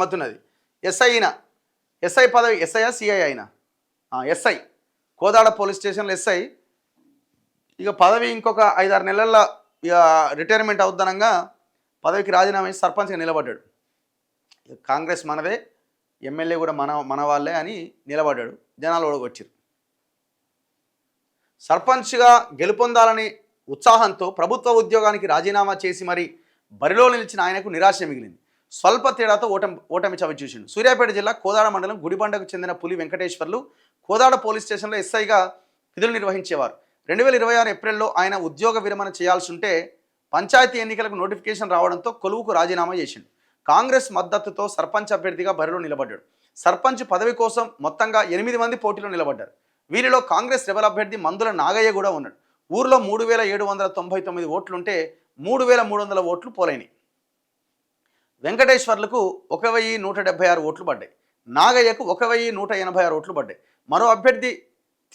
గమ్మత్తున్నది. SI పదవి ఎస్ఐయా CI అయినా SI Kodad police స్టేషన్లో ఎస్ఐ. ఇక పదవి ఇంకొక 5-6 నెలల్లో ఇక రిటైర్మెంట్ అవుద్దనంగా పదవికి రాజీనామా చేసి సర్పంచ్గా నిలబడ్డాడు. కాంగ్రెస్ మనదే, ఎమ్మెల్యే కూడా మన వాళ్ళే అని నిలబడ్డాడు. జనాలు ఓడగొచ్చారు. సర్పంచ్గా గెలుపొందాలని ఉత్సాహంతో ప్రభుత్వ ఉద్యోగానికి రాజీనామా చేసి మరి బరిలో నిలిచిన ఆయనకు నిరాశ మిగిలింది. స్వల్ప తేడాతో ఓటమి చవి చూసిండు. సూర్యాపేట జిల్లా కోదాడ మండలం గుడిబండకు చెందిన పులి వెంకటేశ్వర్లు కోదాడ పోలీస్ స్టేషన్లో ఎస్ఐగా విధులు నిర్వహించేవారు. 2026 ఏప్రిల్లో ఆయన ఉద్యోగ విరమణ చేయాల్సి ఉంటే పంచాయతీ ఎన్నికలకు నోటిఫికేషన్ రావడంతో కొలువుకు రాజీనామా చేసిండు. కాంగ్రెస్ మద్దతుతో సర్పంచ్ అభ్యర్థిగా బరిలో నిలబడ్డాడు. సర్పంచ్ పదవి కోసం మొత్తంగా 8 మంది పోటీలో నిలబడ్డారు. వీరిలో కాంగ్రెస్ రెబల్ అభ్యర్థి మందుల నాగయ్య కూడా ఉన్నాడు. ఊర్లో 3799 ఓట్లుంటే 3300 ఓట్లు పోలైనవి. వెంకటేశ్వర్లకు 1176 ఓట్లు పడ్డాయి. నాగయ్యకు 1186 ఓట్లు పడ్డాయి. మరో అభ్యర్థి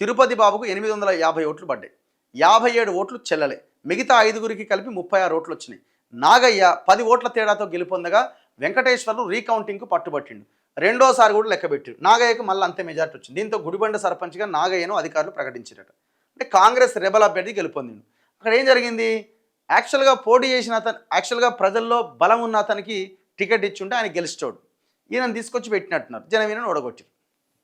తిరుపతి బాబుకు 850 ఓట్లు పడ్డాయి. 57 ఓట్లు చెల్లలే. మిగతా 5గురికి కలిపి 36 ఓట్లు వచ్చినాయి. నాగయ్య 10 ఓట్ల తేడాతో గెలుపొందగా వెంకటేశ్వర్లు రీకౌంటింగ్కు పట్టుబట్టిండు. రెండోసారి కూడా లెక్కబెట్టాడు. నాగయ్యకు మళ్ళీ అంతే మెజార్టీ వచ్చింది. దీంతో గుడిబండ సర్పంచ్గా నాగయ్యను అధికారులు ప్రకటించారట. అంటే కాంగ్రెస్ రెబల్ అభ్యర్థి గెలుపొందిండు. అక్కడ ఏం జరిగింది? యాక్చువల్గా పోటీ చేసిన అతను, యాక్చువల్గా ప్రజల్లో బలం ఉన్న అతనికి టికెట్ ఇచ్చి ఉంటే ఆయన గెలిచాడు. ఈయనను తీసుకొచ్చి పెట్టినట్టున్నారు. జనం ఈయనను ఓడగొట్టారు.